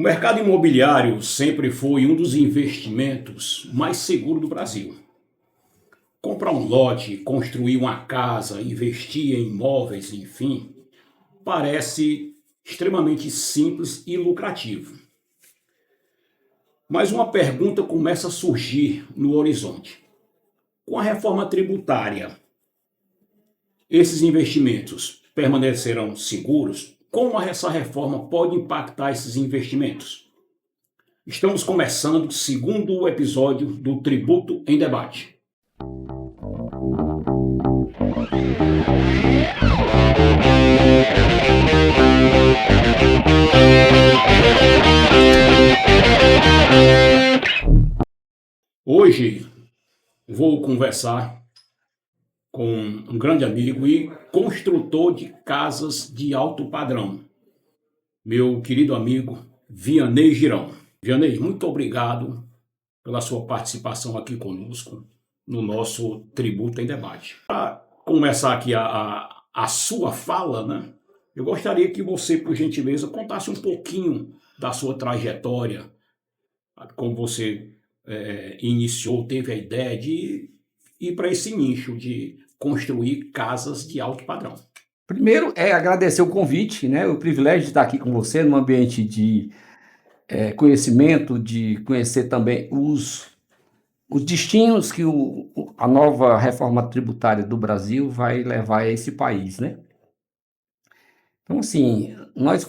O mercado imobiliário sempre foi um dos investimentos mais seguros do Brasil. Comprar um lote, construir uma casa, investir em imóveis, enfim, parece extremamente simples e lucrativo. Mas uma pergunta começa a surgir no horizonte. Com a reforma tributária, esses investimentos permanecerão seguros? Como essa reforma pode impactar esses investimentos? Estamos começando o segundo episódio do Tributo em Debate. Hoje vou conversar com um grande amigo e construtor de casas de alto padrão, meu querido amigo Vianney Girão. Vianney, muito obrigado pela sua participação aqui conosco no nosso Tributo em Debate. Para começar aqui a sua fala, né? Eu gostaria que você, por gentileza, contasse um pouquinho da sua trajetória, como você iniciou, teve a ideia de ir para esse nicho de construir casas de alto padrão. Primeiro é agradecer o convite, né? O privilégio de estar aqui com você num ambiente de conhecimento, de conhecer também os destinos que a nova reforma tributária do Brasil vai levar a esse país, né? Então, assim, nós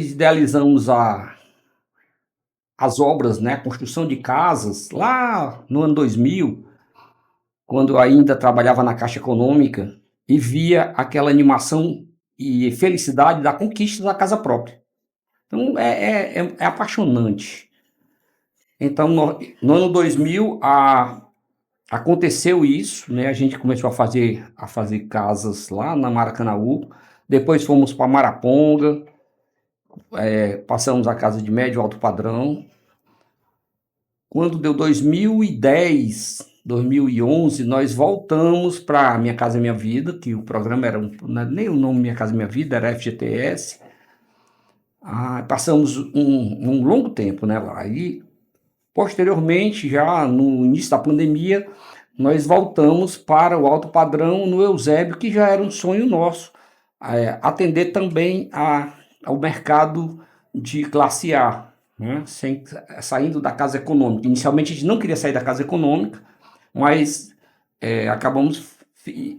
idealizamos as obras, né? A construção de casas lá no ano 2000, quando eu ainda trabalhava na Caixa Econômica e via aquela animação e felicidade da conquista da casa própria. Então, é apaixonante. Então, no ano 2000, aconteceu isso, né? A gente começou a fazer casas lá na Maracanaú, depois fomos para Maraponga, passamos a casa de médio e alto padrão. Quando deu 2010, 2011, nós voltamos para Minha Casa Minha Vida, que o programa era, nem o nome Minha Casa Minha Vida, era FGTS. Passamos um longo tempo, né, lá. E, posteriormente, já no início da pandemia, nós voltamos para o alto padrão no Eusébio, que já era um sonho nosso, atender também ao mercado de classe A, né, saindo da casa econômica. Inicialmente a gente não queria sair da casa econômica, mas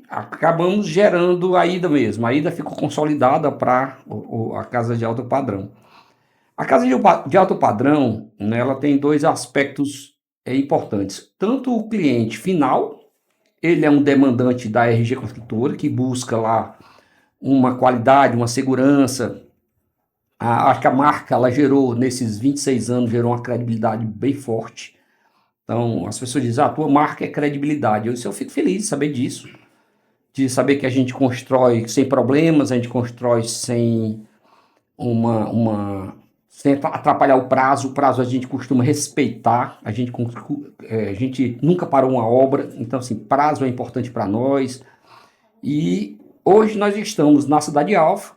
acabamos gerando a ida mesmo. A ida ficou consolidada para a casa de alto padrão. A casa de alto padrão, né, ela tem dois aspectos importantes. Tanto o cliente final, ele é um demandante da RG Construtora, que busca lá uma qualidade, uma segurança. Acho que a marca, ela gerou, nesses 26 anos, gerou uma credibilidade bem forte. Então, as pessoas dizem, a tua marca é credibilidade. Eu fico feliz de saber disso, de saber que a gente constrói sem problemas, a gente constrói sem sem atrapalhar o prazo a gente costuma respeitar, a gente nunca parou uma obra, então assim, prazo é importante para nós. E hoje nós estamos na Cidade Alfa,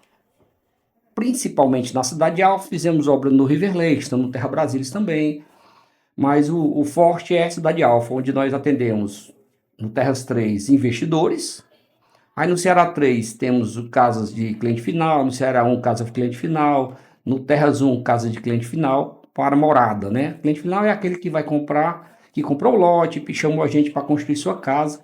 principalmente na Cidade Alfa, fizemos obra no River Lake, estamos no Terra Brasilis também, mas o forte é a Cidade Alfa, onde nós atendemos no Terras 3 investidores. Aí no Ceará 3 temos casas de cliente final, no Ceará 1 casa de cliente final, no Terras 1 casa de cliente final para morada, né? Cliente final é aquele que vai comprar, que comprou o lote e chamou a gente para construir sua casa,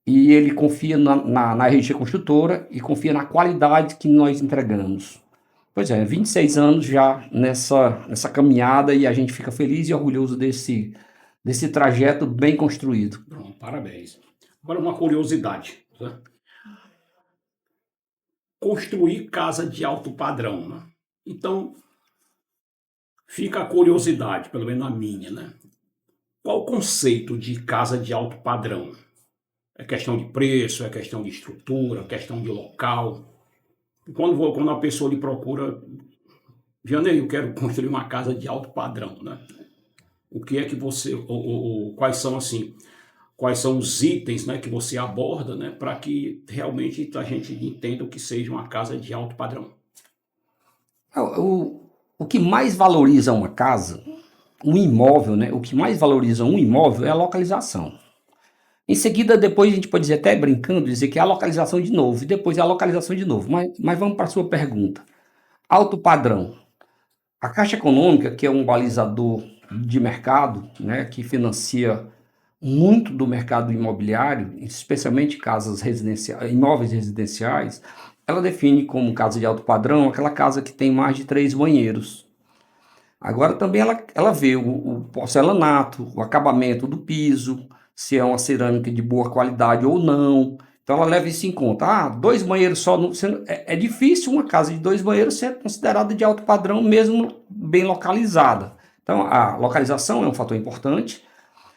e ele confia na RG Construtora e confia na qualidade que nós entregamos. Pois é, 26 anos já nessa caminhada e a gente fica feliz e orgulhoso desse trajeto bem construído. Bom, parabéns. Agora uma curiosidade, né? Construir casa de alto padrão, né? Então, fica a curiosidade, pelo menos a minha, né? Qual o conceito de casa de alto padrão? É questão de preço, é questão de estrutura, é questão de local? Quando a pessoa lhe procura, Vianney, eu quero construir uma casa de alto padrão, né? O que é que você, quais são assim, quais são os itens, né, que você aborda, né, para que realmente a gente entenda o que seja uma casa de alto padrão? O o que mais valoriza uma casa, um imóvel, né? O que mais valoriza um imóvel é a localização. Em seguida, depois a gente pode dizer, até brincando, dizer que é a localização de novo, e depois é a localização de novo. Mas vamos para a sua pergunta. Alto padrão. A Caixa Econômica, que é um balizador de mercado, né, que financia muito do mercado imobiliário, especialmente casas residenciais, imóveis residenciais, ela define como casa de alto padrão aquela casa que tem mais de 3 banheiros. Agora também ela vê o porcelanato, o acabamento do piso, se é uma cerâmica de boa qualidade ou não. Então ela leva isso em conta. Ah, 2 banheiros só. É difícil uma casa de 2 banheiros ser considerada de alto padrão, mesmo bem localizada. Então a localização é um fator importante.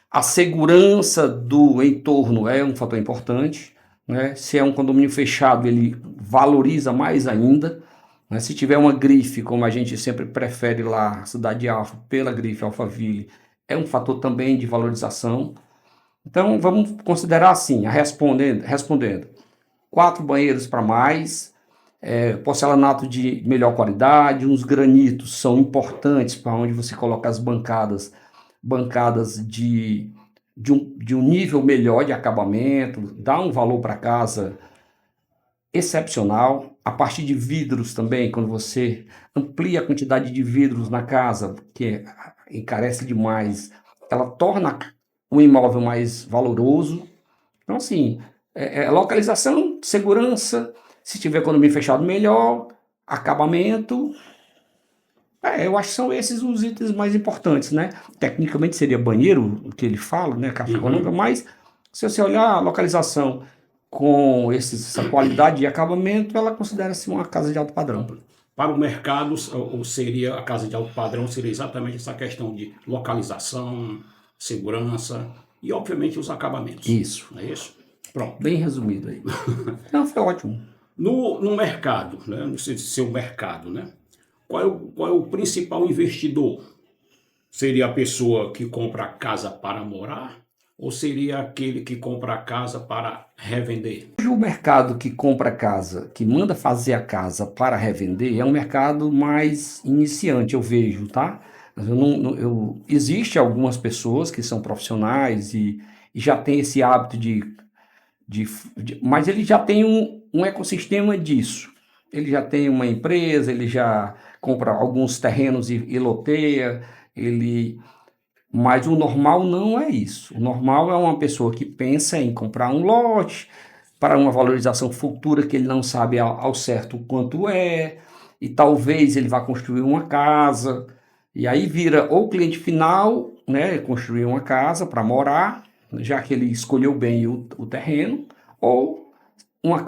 A segurança do entorno é um fator importante, né? Se é um condomínio fechado, ele valoriza mais ainda, né? Se tiver uma grife, como a gente sempre prefere lá, Cidade Alfa, pela grife Alphaville, é um fator também de valorização. Então vamos considerar assim, respondendo 4 banheiros para mais, porcelanato de melhor qualidade, uns granitos são importantes para onde você coloca as bancadas de um nível melhor de acabamento, dá um valor para casa excepcional. A partir de vidros também, quando você amplia a quantidade de vidros na casa, que encarece demais, ela torna o imóvel mais valoroso. Então, assim, localização, segurança, se tiver economia fechado, melhor, acabamento. Eu acho que são esses os itens mais importantes, né? Tecnicamente seria banheiro, o que ele fala, né? Caixa econômica, mas se você olhar a localização com essa qualidade de acabamento, ela considera-se uma casa de alto padrão. Para o mercado, ou seria a casa de alto padrão, seria exatamente essa questão de localização, segurança e, obviamente, os acabamentos. Isso. Não é isso? Pronto. Bem resumido aí. Não, foi ótimo. No mercado, né? Não sei se é o mercado, né? Qual é o principal investidor? Seria a pessoa que compra a casa para morar ou seria aquele que compra a casa para revender? Hoje o mercado que compra casa, que manda fazer a casa para revender, é um mercado mais iniciante, eu vejo, tá? Existe algumas pessoas que são profissionais e já têm esse hábito mas ele já tem um ecossistema disso. Ele já tem uma empresa, ele já compra alguns terrenos e loteia, mas o normal não é isso. O normal é uma pessoa que pensa em comprar um lote para uma valorização futura que ele não sabe ao certo o quanto é, e talvez ele vá construir uma casa, e aí vira ou cliente final, né, construir uma casa para morar, já que ele escolheu bem o terreno, ou uma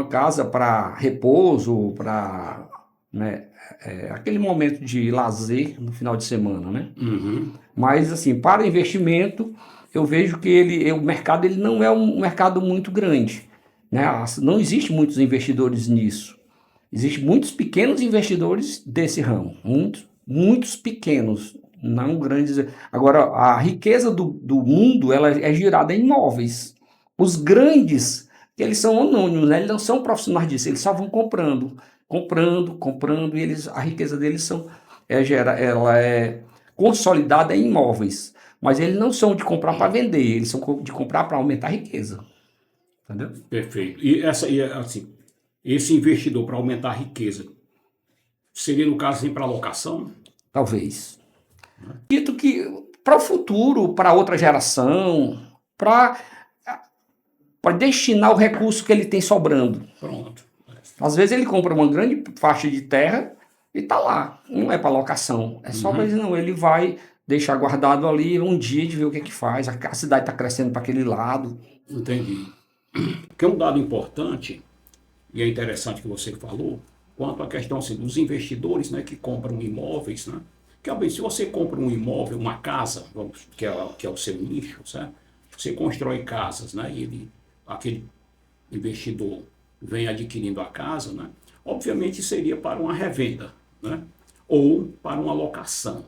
casa para repouso, para, né, aquele momento de lazer no final de semana, né? Mas assim, para investimento, eu vejo que o mercado ele não é um mercado muito grande, né? Não existe muitos investidores nisso. Existem muitos pequenos investidores desse ramo, muitos pequenos, não grandes. Agora, a riqueza do mundo ela é girada em imóveis. Os grandes, eles são anônimos, né? Eles não são profissionais disso, eles só vão comprando, e a riqueza deles ela é consolidada em imóveis, mas eles não são de comprar para vender, eles são de comprar para aumentar a riqueza. Entendeu? Perfeito. Assim, esse investidor para aumentar a riqueza seria, no caso, assim, para alocação? Talvez. Dito que para o futuro, para outra geração, para destinar o recurso que ele tem sobrando. Pronto. Às vezes ele compra uma grande faixa de terra e está lá. Não é para locação. É só mas não, ele vai deixar guardado ali um dia de ver o que faz. A cidade está crescendo para aquele lado. Entendi. Porque um dado importante, e é interessante que você falou, quanto à questão assim, dos investidores, né, que compram imóveis, né? Que, se você compra um imóvel, uma casa, que é o seu nicho, certo? Você constrói casas, né? E aquele investidor vem adquirindo a casa, né? Obviamente seria para uma revenda, né? Ou para uma locação.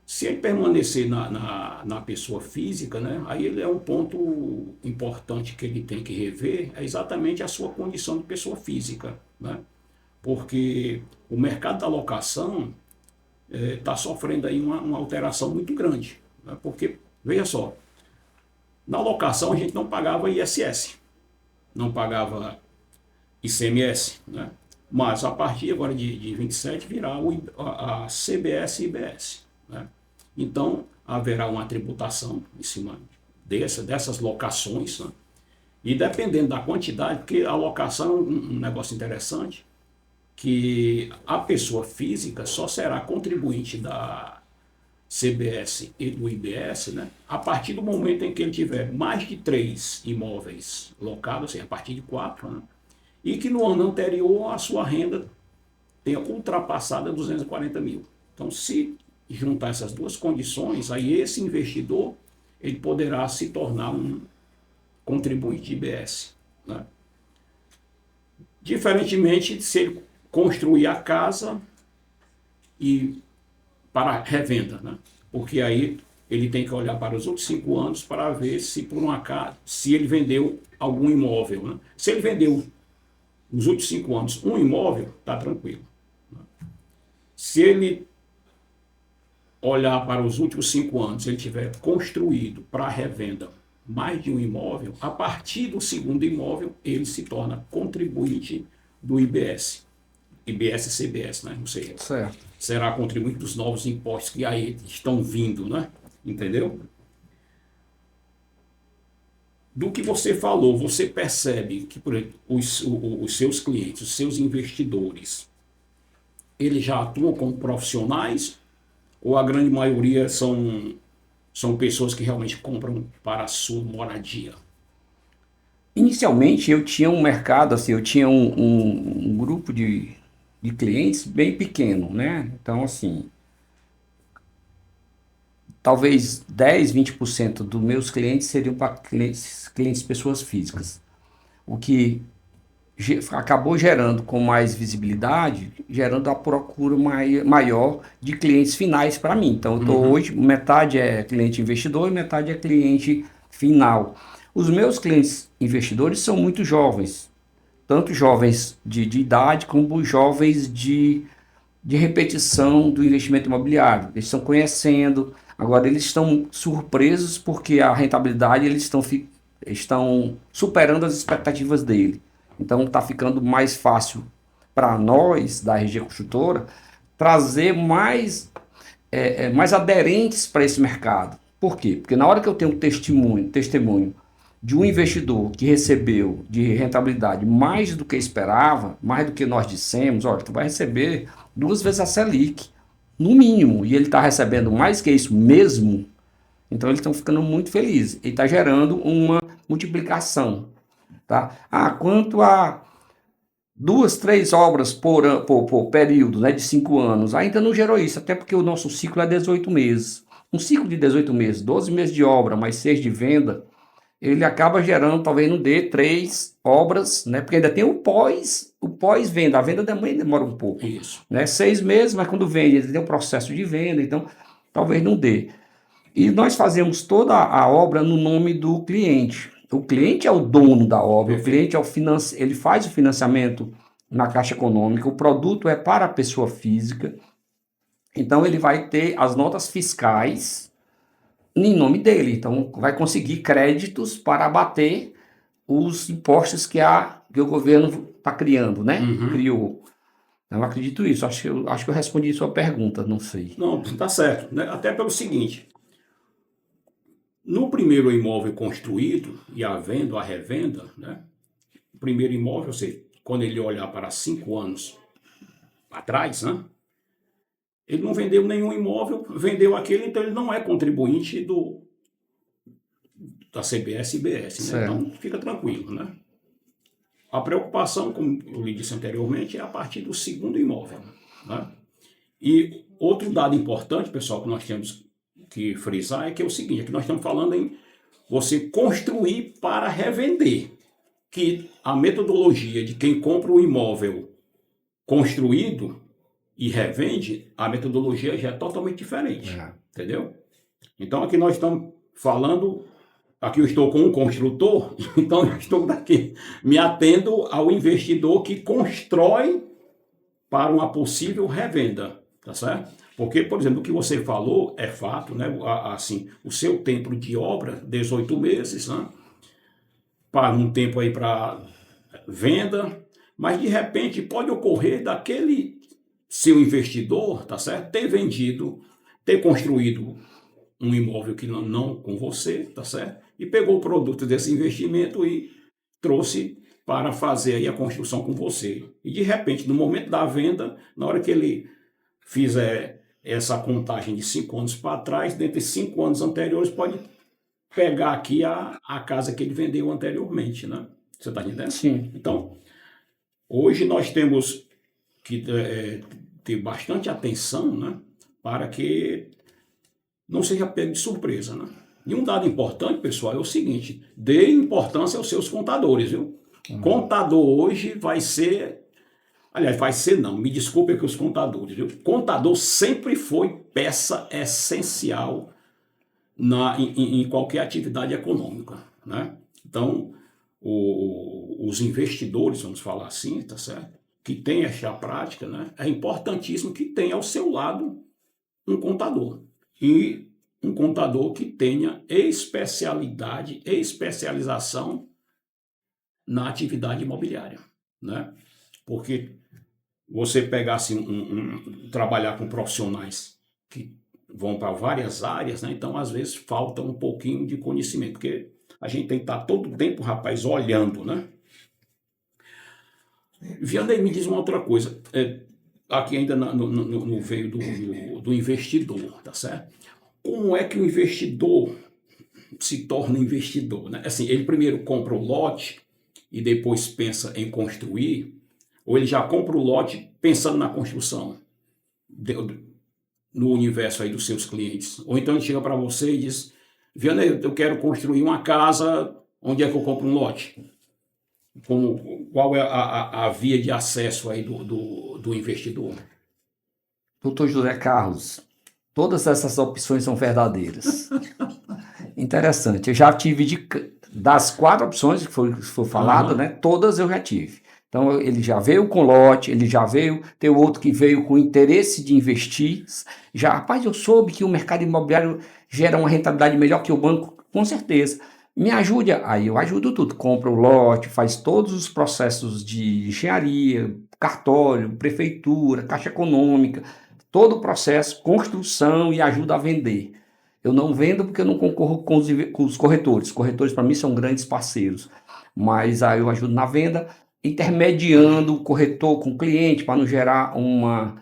Se ele permanecer na pessoa física, né? Aí ele é um ponto importante que ele tem que rever, é exatamente a sua condição de pessoa física, né? Porque o mercado da locação, está sofrendo aí uma alteração muito grande, né? Porque, veja só, na locação a gente não pagava ISS, não pagava ICMS, né? Mas a partir agora de 27 virá a CBS e IBS, né? Então haverá uma tributação em cima dessas locações, né? E dependendo da quantidade, porque a locação é um negócio interessante, que a pessoa física só será contribuinte da CBS e do IBS, né, a partir do momento em que ele tiver mais de 3 imóveis locados, assim, a partir de 4, né, e que no ano anterior a sua renda tenha ultrapassado 240 mil. Então, se juntar essas duas condições, aí esse investidor ele poderá se tornar um contribuinte de IBS, né? Diferentemente se ele construir a casa e para revenda, né? Porque aí ele tem que olhar para os outros 5 anos para ver se por um acaso, se ele vendeu algum imóvel, né? Se ele vendeu nos últimos 5 anos um imóvel, está tranquilo, né? Se ele olhar para os últimos 5 anos, ele tiver construído para revenda mais de um imóvel, a partir do segundo imóvel, ele se torna contribuinte do IBS. IBS e CBS, né? Não sei. Certo. Será contribuinte dos novos impostos que aí estão vindo, né? Entendeu? Do que você falou, você percebe que, por exemplo, os seus clientes, os seus investidores, eles já atuam como profissionais ou a grande maioria são pessoas que realmente compram para a sua moradia? Inicialmente eu tinha um mercado, assim, eu tinha um grupo de clientes bem pequeno, né? Então, assim, talvez 10, 20% dos meus clientes seriam para clientes pessoas físicas. O que acabou gerando com mais visibilidade, gerando a procura maior de clientes finais para mim. Então, eu estou hoje, metade é cliente investidor e metade é cliente final. Os meus clientes investidores são muito jovens, tanto jovens de idade como jovens de repetição do investimento imobiliário. Eles estão conhecendo, agora eles estão surpresos porque a rentabilidade eles estão superando as expectativas dele. Então está ficando mais fácil para nós, da RG Construtora, trazer mais aderentes para esse mercado. Por quê? Porque na hora que eu tenho um testemunho de um investidor que recebeu de rentabilidade mais do que esperava, mais do que nós dissemos, olha, tu vai receber 2 vezes a Selic, no mínimo, e ele está recebendo mais que isso mesmo, então eles estão ficando muito felizes. E está gerando uma multiplicação. Tá? Quanto a 2, 3 obras por período, né, de 5 anos, ainda não gerou isso, até porque o nosso ciclo é 18 meses. Um ciclo de 18 meses, 12 meses de obra, mais 6 de venda, ele acaba gerando, talvez não dê 3 obras, né, porque ainda tem o pós-venda, a venda também demora um pouco. Isso. Né, 6 meses, mas quando vende, ele tem um processo de venda, então talvez não dê. E nós fazemos toda a obra no nome do cliente. O cliente é o dono da obra, o cliente é ele faz o financiamento na Caixa Econômica, o produto é para a pessoa física, então ele vai ter as notas fiscais em nome dele, então vai conseguir créditos para abater os impostos que o governo está criando, né? Criou. Eu acredito isso, acho que eu respondi a sua pergunta, não sei. Não, está certo, né? Até pelo seguinte, no primeiro imóvel construído e a venda, a revenda, né? O primeiro imóvel, quando ele olhar para 5 anos atrás, né? Ele não vendeu nenhum imóvel, vendeu aquele, então ele não é contribuinte da CBS e IBS, né? Então fica tranquilo, né? A preocupação, como eu lhe disse anteriormente, é a partir do segundo imóvel, né? E outro dado importante, pessoal, que nós temos que frisar é que é o seguinte, é que nós estamos falando em você construir para revender, que a metodologia de quem compra o imóvel construído e revende, a metodologia já é totalmente diferente, entendeu? Então aqui nós estamos falando, aqui eu estou com um construtor, então eu estou daqui me atendo ao investidor que constrói para uma possível revenda, tá certo? Porque, por exemplo, o que você falou é fato, né? Assim, o seu tempo de obra, 18 meses, né? Para um tempo aí para venda, mas de repente pode ocorrer daquele seu investidor, tá certo? Ter vendido, ter construído um imóvel que não com você, tá certo? E pegou o produto desse investimento e trouxe para fazer aí a construção com você. E de repente, no momento da venda, na hora que ele fizer essa contagem de 5 anos para trás, dentre 5 anos anteriores, pode pegar aqui a casa que ele vendeu anteriormente, né? Você está entendendo? Sim. Então, hoje nós temos que ter bastante atenção, né? Para que não seja pego de surpresa, né? E um dado importante, pessoal, é o seguinte: dê importância aos seus contadores, viu? Contador hoje vai ser, aliás, vai ser não, me desculpe aqui os contadores, viu? Contador sempre foi peça essencial em qualquer atividade econômica, né? Então, os investidores, vamos falar assim, tá certo? Que tem essa prática, né? É importantíssimo que tenha ao seu lado um contador. E um contador que tenha especialidade e especialização na atividade imobiliária, né? Porque você pegar assim, trabalhar com profissionais que vão para várias áreas, né? Então às vezes falta um pouquinho de conhecimento, porque a gente tem que estar todo o tempo, rapaz, olhando, né? Vianney, me diz uma outra coisa, aqui ainda no veio do investidor, tá certo? Como é que o investidor se torna investidor, né? Assim, ele primeiro compra o lote e depois pensa em construir, ou ele já compra o lote pensando na construção no universo aí dos seus clientes. Ou então ele chega para você e diz: Vianney, eu quero construir uma casa, onde é que eu compro um lote? Qual é a via de acesso aí do investidor? Doutor José Carlos, todas essas opções são verdadeiras. Interessante. Eu já tive das 4 opções que foi falado, né? Todas eu já tive. Então ele já veio com lote, ele já veio, tem outro que veio com interesse de investir. Já, rapaz, eu soube que o mercado imobiliário gera uma rentabilidade melhor que o banco, com certeza. Me ajude, aí eu ajudo tudo. Compra o lote, faz todos os processos de engenharia, cartório, prefeitura, caixa econômica, todo o processo, construção e ajuda a vender. Eu não vendo porque eu não concorro com os corretores. Os corretores, para mim, são grandes parceiros. Mas aí eu ajudo na venda, intermediando o corretor com o cliente, para não gerar uma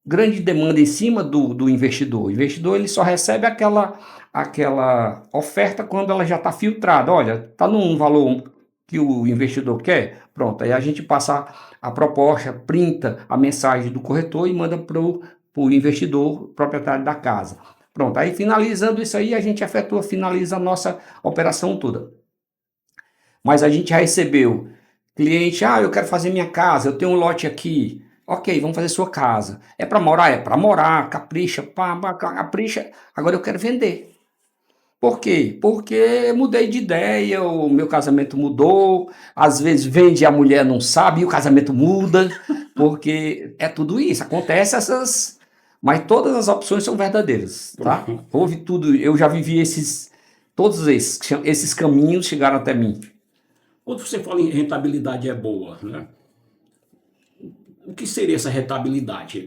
grande demanda em cima do investidor. O investidor ele só recebe aquela oferta quando ela já está filtrada. Olha, está num valor que o investidor quer? Pronto, aí a gente passa a proposta, printa a mensagem do corretor e manda para o investidor proprietário da casa. Pronto, aí finalizando isso aí, a gente finaliza a nossa operação toda. Mas a gente já recebeu cliente: eu quero fazer minha casa, eu tenho um lote aqui. Ok, vamos fazer sua casa. É para morar? É para morar, capricha, capricha. Agora eu quero vender. Por quê? Porque mudei de ideia, o meu casamento mudou, às vezes vende e a mulher não sabe e o casamento muda, porque é tudo isso, acontece essas... Mas todas as opções são verdadeiras, tá? Houve tudo, eu já vivi todos esses caminhos chegaram até mim. Quando você fala em rentabilidade é boa, né? O que seria essa rentabilidade?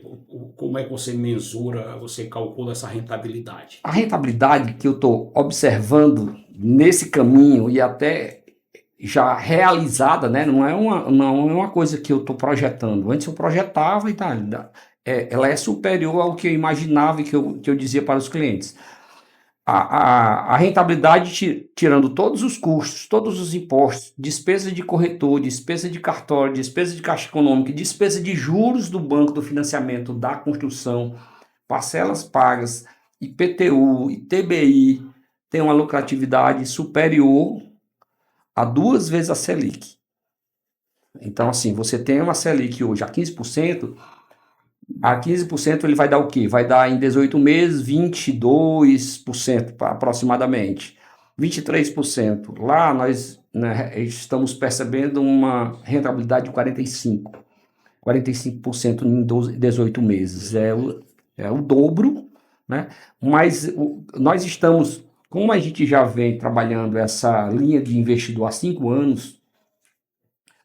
Como é que você mensura, você calcula essa rentabilidade? A rentabilidade que eu estou observando nesse caminho e até já realizada, né? Não é uma coisa que eu estou projetando. Antes eu projetava e tá, ela é superior ao que eu imaginava e que eu dizia para os clientes. A rentabilidade, tirando todos os custos, todos os impostos, despesa de corretor, despesa de cartório, despesa de caixa econômica, despesa de juros do banco do financiamento da construção, parcelas pagas, IPTU, ITBI, tem uma lucratividade superior a 2 vezes a Selic. Então, assim, você tem uma Selic hoje a 15%, a 15% ele vai dar o quê? Vai dar em 18 meses 22% aproximadamente, 23%. Lá nós, né, estamos percebendo uma rentabilidade de 45%. 45% em 18 meses. É o dobro, né? Mas nós estamos, como a gente já vem trabalhando essa linha de investidor há 5 anos,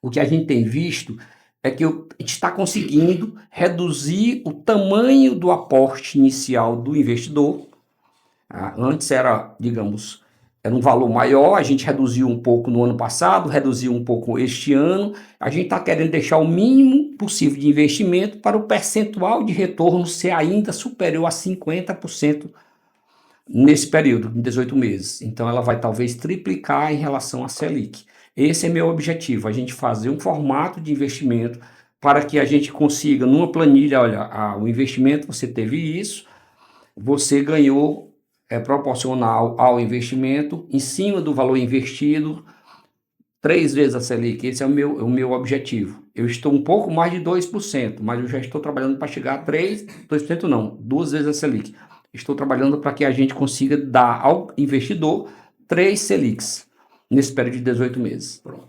o que a gente tem visto é que a gente está conseguindo reduzir o tamanho do aporte inicial do investidor. Antes era, digamos, era um valor maior, a gente reduziu um pouco no ano passado, reduziu um pouco este ano. A gente está querendo deixar o mínimo possível de investimento para o percentual de retorno ser ainda superior a 50% nesse período, em 18 meses. Então, ela vai talvez triplicar em relação à Selic. Esse é meu objetivo, a gente fazer um formato de investimento para que a gente consiga, numa planilha, olha, o investimento, você teve isso, você ganhou proporcional ao investimento, em cima do valor investido, 3 vezes a Selic. Esse é o meu objetivo. Eu estou um pouco mais de 2%, mas eu já estou trabalhando para chegar a 2% não, 2 vezes a Selic. Estou trabalhando para que a gente consiga dar ao investidor 3 Selics nesse período de 18 meses. Pronto.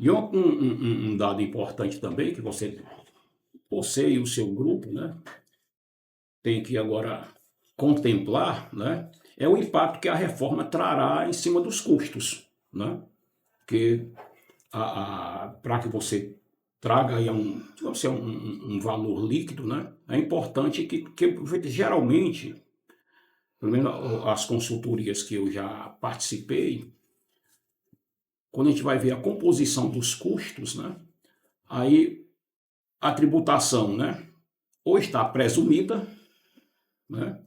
E um dado importante também, que você e o seu grupo, né, tem que agora contemplar, né, é o impacto que a reforma trará em cima dos custos, né? Porque para que você traga aí um valor líquido, né, é importante que geralmente, pelo menos as consultorias que eu já participei, quando a gente vai ver a composição dos custos, né, aí a tributação, né, ou está presumida, né,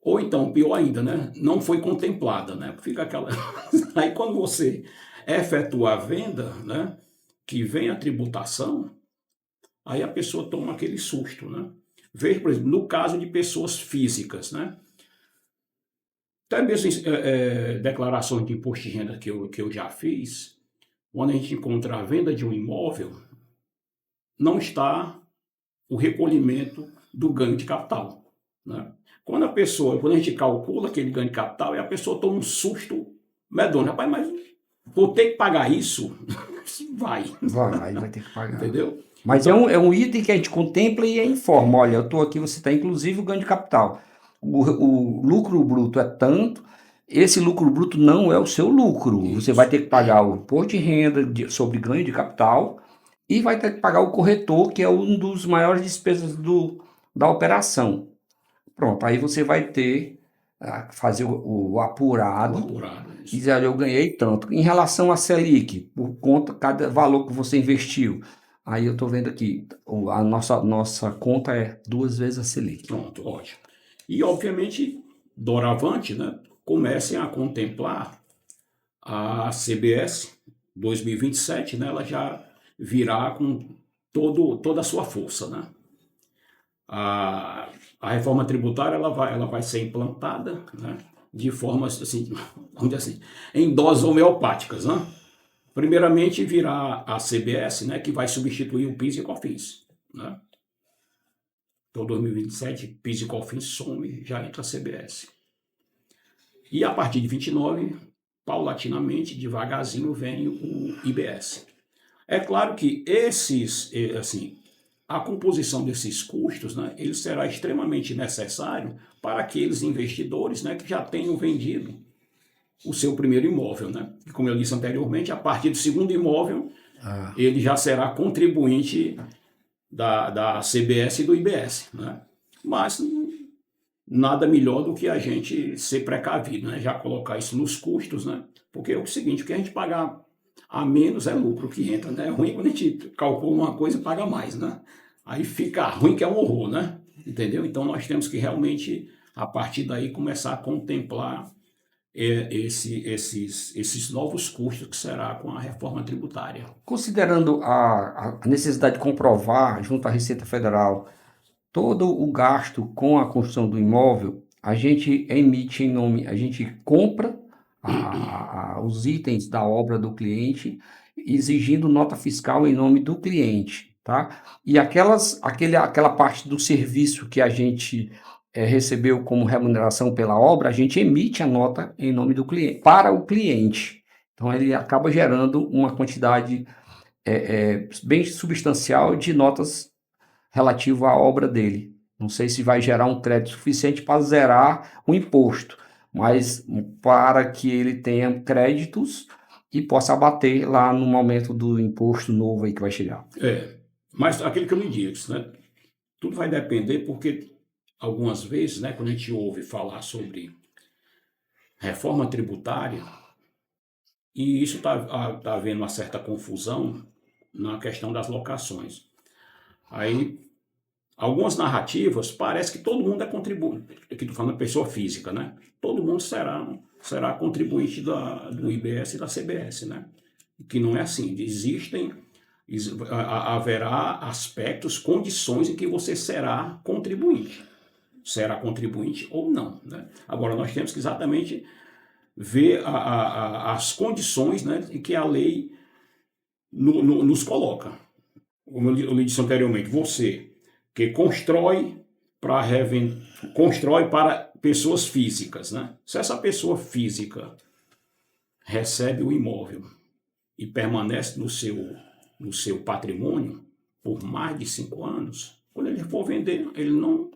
ou então, pior ainda, né, não foi contemplada, né, fica aquela... Aí quando você efetua a venda, né, que vem a tributação, aí a pessoa toma aquele susto, né. Veja, por exemplo, no caso de pessoas físicas, né, até mesmo declarações de imposto de renda que eu já fiz, quando a gente encontra a venda de um imóvel, não está o recolhimento do ganho de capital, né? Quando a gente calcula aquele ganho de capital, e a pessoa toma um susto medonho. Rapaz, mas vou ter que pagar isso? Vai ter que pagar. Entendeu? Mas então, é um item que a gente contempla e informa. Olha, eu estou aqui, você está inclusive o ganho de capital. O lucro bruto é tanto, esse lucro bruto não é o seu lucro. Isso. Você vai ter que pagar o imposto de renda sobre ganho de capital e vai ter que pagar o corretor, que é um dos maiores despesas da operação. Pronto, aí você vai ter fazer o apurado e isso. dizer, olha, eu ganhei tanto. Em relação à Selic, por conta, cada valor que você investiu, aí eu estou vendo aqui, a nossa conta é 2 vezes a Selic. Pronto, ótimo. E, obviamente, doravante, né, comecem a contemplar a CBS 2027, né, ela já virá com toda a sua força, né? A reforma tributária ela vai ser implantada, né, de forma assim, vamos dizer assim, em doses homeopáticas, né? Primeiramente virá a CBS, né, que vai substituir o PIS e COFINS, né? Então, 2027, PIS e COFINS some, já entra a CBS. E a partir de 29, paulatinamente, devagarzinho, vem o IBS. É claro que a composição desses custos, né, ele será extremamente necessário para aqueles investidores, né, que já tenham vendido o seu primeiro imóvel, né? E como eu disse anteriormente, a partir do segundo imóvel, ele já será contribuinte da CBS e do IBS, né? Mas nada melhor do que a gente ser precavido, né? Já colocar isso nos custos, né? Porque é o seguinte, o que a gente pagar a menos é lucro que entra, né? É ruim quando a gente calcula uma coisa e paga mais, né? Aí fica ruim, que é um horror, né? Entendeu? Então nós temos que realmente, a partir daí, começar a contemplar esses novos custos que será com a reforma tributária. Considerando a necessidade de comprovar junto à Receita Federal todo o gasto com a construção do imóvel, a gente emite a gente compra os itens da obra do cliente, exigindo nota fiscal em nome do cliente, tá? E aquela parte do serviço que a gente recebeu como remuneração pela obra, a gente emite a nota em nome do cliente, para o cliente. Então, ele acaba gerando uma quantidade bem substancial de notas relativo à obra dele. Não sei se vai gerar um crédito suficiente para zerar o imposto, mas para que ele tenha créditos e possa abater lá no momento do imposto novo aí que vai chegar. Mas aquilo que eu me disse, né? Tudo vai depender porque algumas vezes, né, quando a gente ouve falar sobre reforma tributária, e isso tá havendo uma certa confusão na questão das locações. Aí, algumas narrativas, parece que todo mundo é contribuinte, aqui estou falando pessoa física, né? Todo mundo será contribuinte do IBS e da CBS, né? Que não é assim, haverá aspectos, condições em que você será contribuinte ou não, né? Agora, nós temos que exatamente ver as condições, né, em que a lei nos coloca. Como eu lhe disse anteriormente, você que constrói para pessoas físicas, né? Se essa pessoa física recebe o imóvel e permanece no seu patrimônio por mais de 5 anos, quando ele for vender, ele não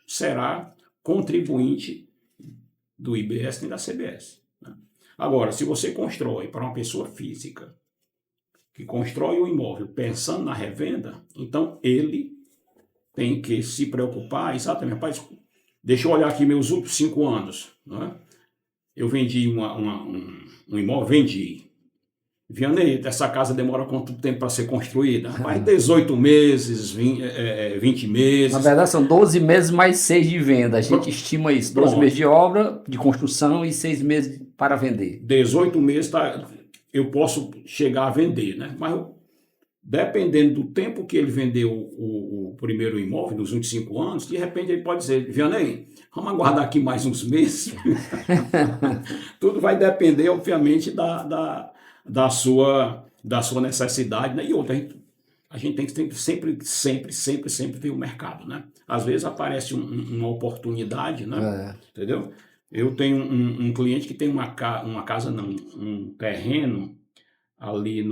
será contribuinte do IBS nem da CBS. Né? Agora, se você constrói para uma pessoa física que constrói o imóvel pensando na revenda, então ele tem que se preocupar exatamente. Rapaz, deixa eu olhar aqui meus últimos 5 anos. Né? Eu vendi um imóvel, Vianney, essa casa demora quanto tempo para ser construída? Rapaz, 18 meses, 20 meses. Na verdade, são 12 meses mais 6 de venda. A gente estima isso. 12 meses de obra, de construção e 6 meses para vender. 18 meses eu posso chegar a vender, né? Mas dependendo do tempo que ele vendeu o primeiro imóvel, nos 25 anos, de repente ele pode dizer, Vianney, vamos aguardar aqui mais uns meses. Tudo vai depender, obviamente, da sua necessidade, né? E outra, a gente tem que sempre ver o mercado, né? Às vezes aparece uma oportunidade, né? Entendeu? Eu tenho um cliente que tem um terreno ali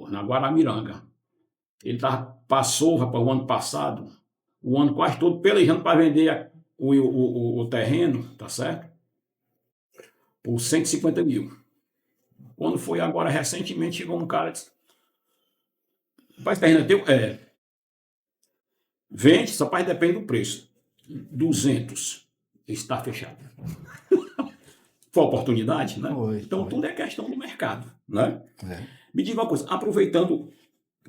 na Guaramiranga. Ele passou, rapaz, o ano passado, o ano quase todo pelejando para vender o terreno, tá certo? Por 150 mil. Quando foi agora, recentemente, chegou um cara e disse, rapaz, terreno é teu? Vende, só rapaz, depende do preço. 200. Está fechado. Foi oportunidade, né? Então, tudo é questão do mercado, né? Me diga uma coisa, aproveitando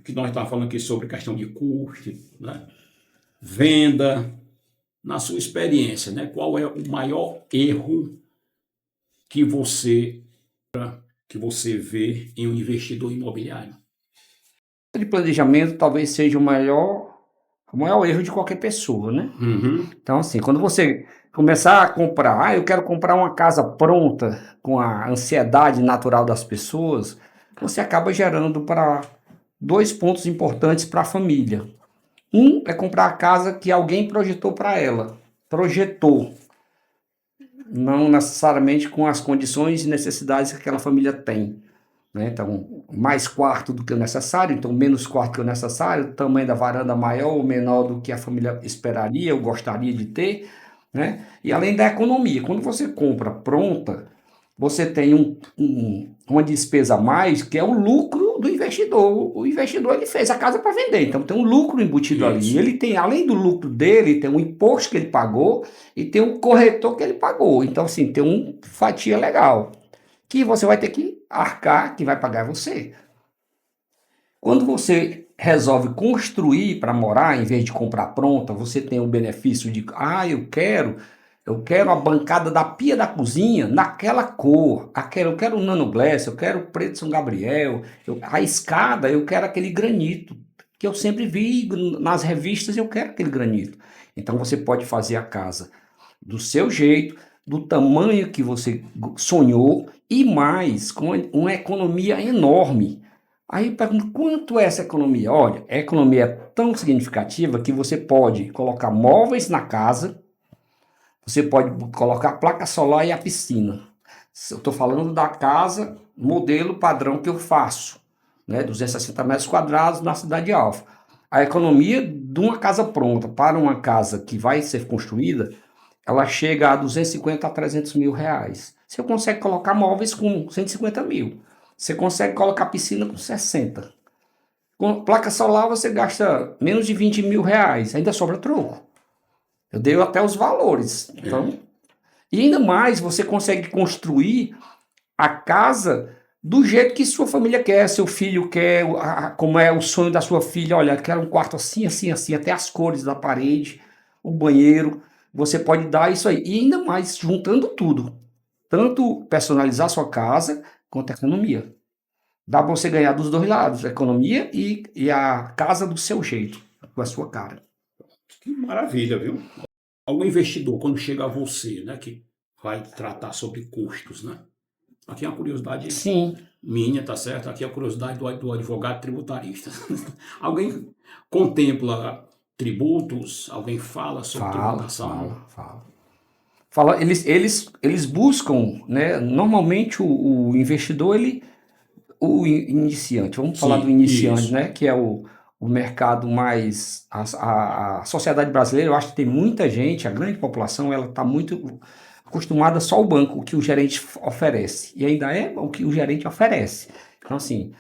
que nós estávamos falando aqui sobre questão de custo, né? Venda, na sua experiência, né? Qual é o maior erro que você vê em um investidor imobiliário? De planejamento talvez seja o maior erro de qualquer pessoa, né? Então, assim, quando você começar a comprar, eu quero comprar uma casa pronta, com a ansiedade natural das pessoas, você acaba gerando para 2 pontos importantes para a família. Um é comprar a casa que alguém projetou para ela. Projetou. Não necessariamente com as condições e necessidades que aquela família tem. Né? Então, mais quarto do que o necessário, então menos quarto que o necessário, tamanho da varanda maior ou menor do que a família esperaria ou gostaria de ter, né? E além da economia, quando você compra pronta, você tem uma despesa a mais, que é o lucro do investidor. O investidor ele fez a casa para vender, então tem um lucro embutido ali. Ele tem, além do lucro dele, tem um imposto que ele pagou e tem um corretor que ele pagou. Então, assim, tem uma fatia legal que você vai ter que arcar, que vai pagar você. Quando você resolve construir para morar, em vez de comprar pronta, você tem o benefício de, eu quero a bancada da pia da cozinha naquela cor, eu quero o Nano Glass, eu quero o preto São Gabriel, a escada eu quero aquele granito, que eu sempre vi nas revistas, eu quero aquele granito. Então você pode fazer a casa do seu jeito, do tamanho que você sonhou e mais, com uma economia enorme. Aí pergunto, quanto é essa economia? Olha, a economia é tão significativa que você pode colocar móveis na casa, você pode colocar a placa solar e a piscina. Eu estou falando da casa, modelo padrão que eu faço, né? 260 metros quadrados na Cidade Alfa. A economia de uma casa pronta para uma casa que vai ser construída, ela chega a 250 a 300 mil reais. Você consegue colocar móveis com 150 mil. Você consegue colocar piscina com 60. Com placa solar você gasta menos de 20 mil reais. Ainda sobra troco. Eu dei até os valores. Então, e ainda mais você consegue construir a casa do jeito que sua família quer, seu filho quer, como é o sonho da sua filha. Olha, quero um quarto assim, assim, assim, até as cores da parede, o banheiro. Você pode dar isso aí. E ainda mais, juntando tudo. Tanto personalizar sua casa, quanto a economia. Dá para você ganhar dos dois lados, a economia e a casa do seu jeito, com a sua cara. Que maravilha, viu? Algum investidor, quando chega a você, né, que vai tratar sobre custos, né? Aqui é uma curiosidade Sim, minha, tá certo? Aqui é a curiosidade do advogado tributarista. Alguém contempla tributos? Alguém fala sobre tributação? Fala, eles buscam, né? Normalmente o investidor, iniciante, vamos falar do Sim, iniciante, isso. né? Que é o mercado mais. A sociedade brasileira, eu acho que tem muita gente, a grande população, ela está muito acostumada só ao banco, o que o gerente oferece. E ainda é o que o gerente oferece. Então, assim,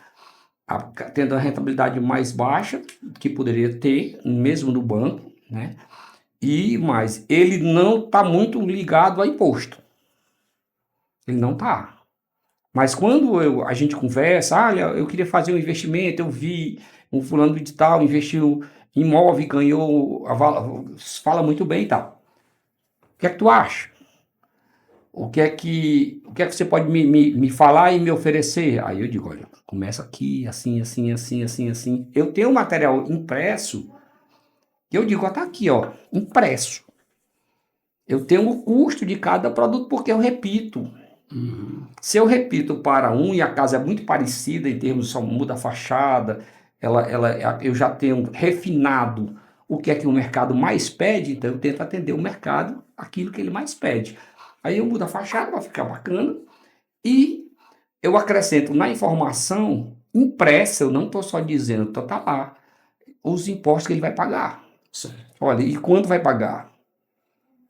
tendo a rentabilidade mais baixa que poderia ter, mesmo no banco, né? E mais, ele não está muito ligado a imposto. Ele não está. Mas quando a gente conversa, olha, eu queria fazer um investimento, eu vi um fulano de tal investiu em imóvel, ganhou, fala muito bem e tal. O que é que tu acha? O que é que você pode me falar e me oferecer? Aí eu digo, olha, começa aqui, assim, assim, assim, assim, assim. Eu tenho um material impresso, que eu digo, tá aqui, ó, impresso. Eu tenho o custo de cada produto porque eu repito. Se eu repito para um e a casa é muito parecida em termos só muda a fachada, eu já tenho refinado o que é que o mercado mais pede, então eu tento atender o mercado aquilo que ele mais pede. Aí eu mudo a fachada para ficar bacana e eu acrescento na informação impressa, eu não estou só dizendo, então tá lá, os impostos que ele vai pagar. Certo. Olha, e quando vai pagar?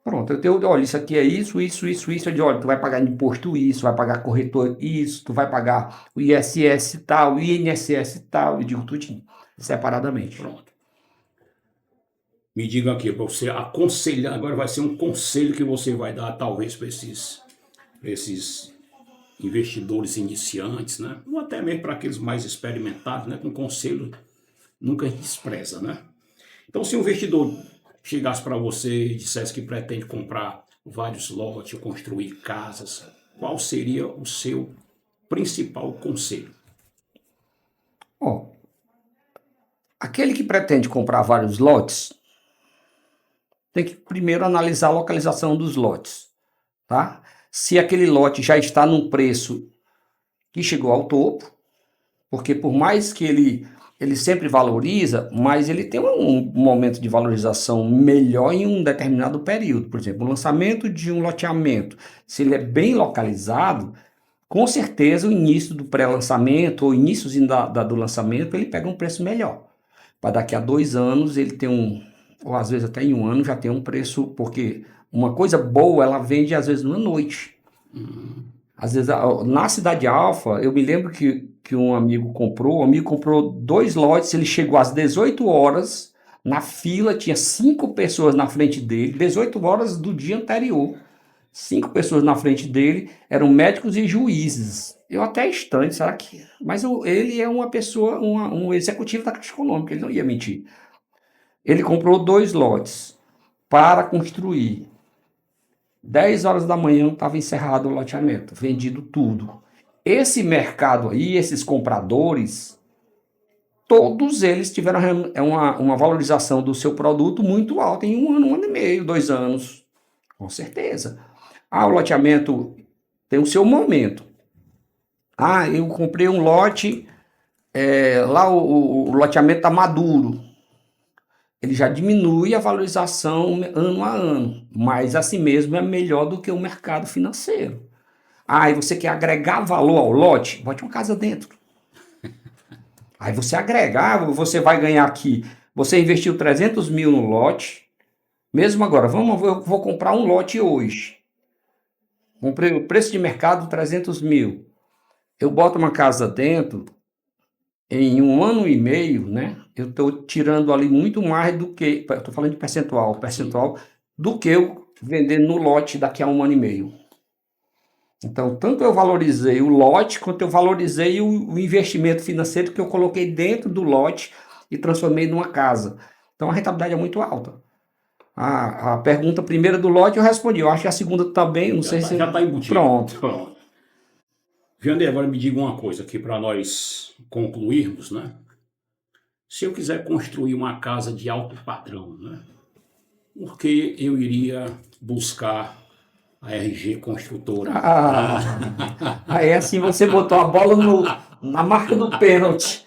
Pronto, eu tenho, olha, isso aqui é isso, isso, isso, isso. Eu digo, olha, tu vai pagar imposto isso, vai pagar corretor isso, tu vai pagar o ISS tal, o INSS tal, eu digo tudinho, separadamente. Pronto. Me diga aqui, para você aconselhar, agora vai ser um conselho que você vai dar, talvez, para esses investidores iniciantes, né? Ou até mesmo para aqueles mais experimentados, né? Com conselho nunca despreza, né? Então, se o investidor chegasse para você e dissesse que pretende comprar vários lotes, construir casas, qual seria o seu principal conselho? Ó, aquele que pretende comprar vários lotes, tem que primeiro analisar a localização dos lotes, tá? Se aquele lote já está num preço que chegou ao topo, porque por mais que ele sempre valoriza, mas ele tem um momento de valorização melhor em um determinado período. Por exemplo, o lançamento de um loteamento, se ele é bem localizado, com certeza o início do pré-lançamento ou início do lançamento, ele pega um preço melhor. Para daqui a 2 anos ele tem ou às vezes até em 1 ano já tem um preço, porque uma coisa boa ela vende às vezes numa noite. Às vezes, na Cidade Alfa, eu me lembro que um amigo comprou 2 lotes, ele chegou às 18 horas, na fila tinha 5 pessoas na frente dele, 18 horas do dia anterior. 5 pessoas na frente dele, eram médicos e juízes. Eu até estranho, será que... Mas ele é uma pessoa, um executivo da Caixa Econômica, ele não ia mentir. Ele comprou 2 lotes para construir. 10 horas da manhã estava encerrado o loteamento, vendido tudo. Esse mercado aí, esses compradores, todos eles tiveram uma valorização do seu produto muito alta em 1 ano e meio, 2 anos. Com certeza. O loteamento tem o seu momento. Eu comprei um lote, lá o loteamento está maduro. Ele já diminui a valorização ano a ano, mas assim mesmo é melhor do que o mercado financeiro. E você quer agregar valor ao lote? Bote uma casa dentro. Aí você agrega, você vai ganhar aqui Você investiu 300 mil no lote, mesmo agora, eu vou comprar um lote hoje. Comprei o preço de mercado 300 mil. Eu boto uma casa dentro, em 1 ano e meio, né? Eu estou tirando ali muito mais do que, eu estou falando de percentual do que eu vender no lote daqui a 1 ano e meio. Então, tanto eu valorizei o lote, quanto eu valorizei o investimento financeiro que eu coloquei dentro do lote e transformei numa casa. Então, a rentabilidade é muito alta. A pergunta primeira do lote eu respondi. Eu acho que a segunda também, não sei se... Já está embutido. Pronto. Vianney, agora me diga uma coisa aqui para nós concluirmos, né? Se eu quiser construir uma casa de alto padrão, né? Por que eu iria buscar a RG Construtora? Aí assim você botou a bola na marca do pênalti.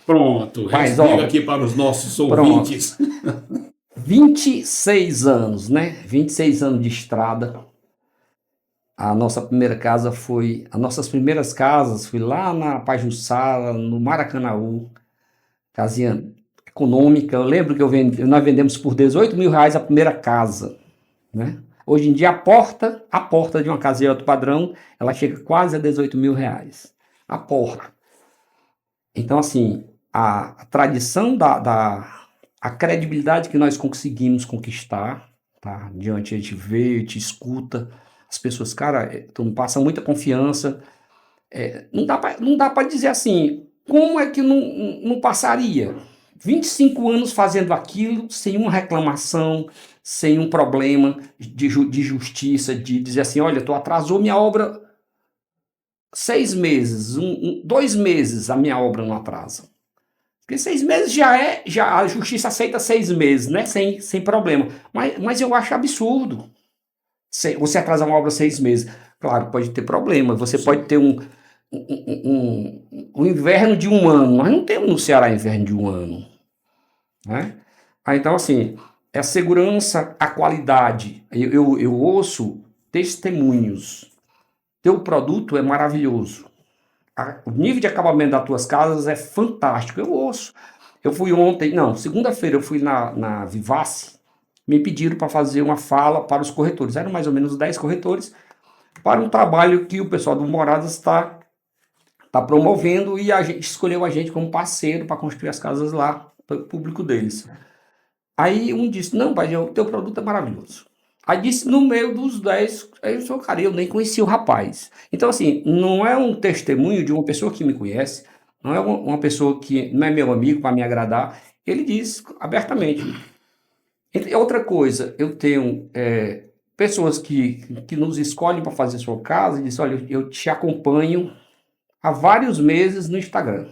Pronto, Mas, explica aqui para os nossos ouvintes. 26 anos, né? 26 anos de estrada. A nossa primeira casa foi... As nossas primeiras casas foi lá na Pajuçara, no Maracanaú. Casinha econômica. Eu lembro que nós vendemos por 18 mil reais a primeira casa, né? Hoje em dia, a porta de uma casa de alto padrão, ela chega quase a 18 mil reais. A porta. Então, assim, a tradição a credibilidade que nós conseguimos conquistar, tá? Diante a gente vê, te escuta, as pessoas, cara, tu me passa muita confiança. Não dá para dizer assim, como é que não passaria? 25 anos fazendo aquilo, sem uma reclamação, sem um problema de justiça, de dizer assim, olha, tu atrasou minha obra 6 meses, 2 meses a minha obra não atrasa. Porque 6 meses já a justiça aceita 6 meses, né? Sem problema. Mas eu acho absurdo você atrasar uma obra 6 meses. Claro, pode ter problema, você pode ter um inverno de 1 ano. Nós não temos no Ceará inverno de 1 ano, né? Então, assim, é a segurança, a qualidade. Eu ouço testemunhos. Teu produto é maravilhoso. O nível de acabamento das tuas casas é fantástico. Eu ouço. Eu fui ontem, não, segunda-feira eu fui na Vivace, me pediram para fazer uma fala para os corretores. Eram mais ou menos 10 corretores para um trabalho que o pessoal do Moradas está promovendo e a gente escolheu a gente como parceiro para construir as casas lá para o público deles. Aí um disse, não, pai, o teu produto é maravilhoso. Aí disse, no meio dos 10, aí eu sou, cara, eu nem conheci o rapaz. Então, assim, não é um testemunho de uma pessoa que me conhece, não é uma pessoa que não é meu amigo para me agradar. Ele diz abertamente. Outra coisa, eu tenho pessoas que nos escolhem para fazer sua casa e dizem, olha, eu te acompanho há vários meses no Instagram.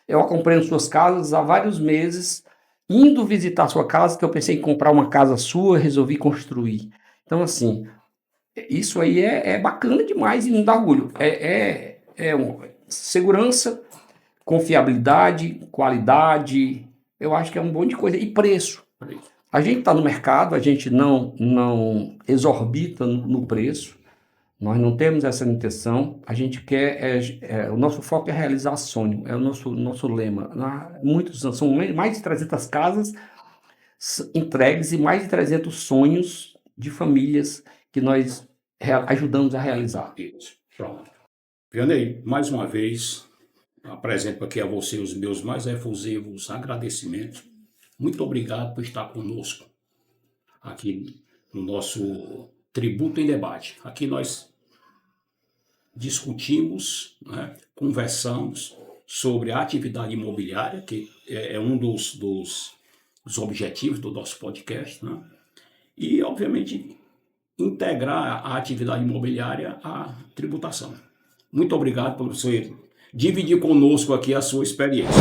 Eu acompanho suas casas há vários meses, indo visitar sua casa, que eu pensei em comprar uma casa sua, resolvi construir. Então, assim, isso aí é bacana demais e me dá orgulho. Segurança, confiabilidade, qualidade, eu acho que é um monte de coisa. E preço. A gente está no mercado, a gente não exorbita no preço. Nós não temos essa intenção, a gente quer, o nosso foco é realizar sonho, é o nosso lema. São mais de 300 casas entregues e mais de 300 sonhos de famílias que nós ajudamos a realizar. Isso, pronto. Vianney, mais uma vez, apresento aqui a você os meus mais efusivos agradecimentos. Muito obrigado por estar conosco aqui no nosso Tributo em Debate. Aqui nós discutimos, né, conversamos sobre a atividade imobiliária, que é um dos objetivos do nosso podcast, né? E, obviamente, integrar a atividade imobiliária à tributação. Muito obrigado por você dividir conosco aqui a sua experiência.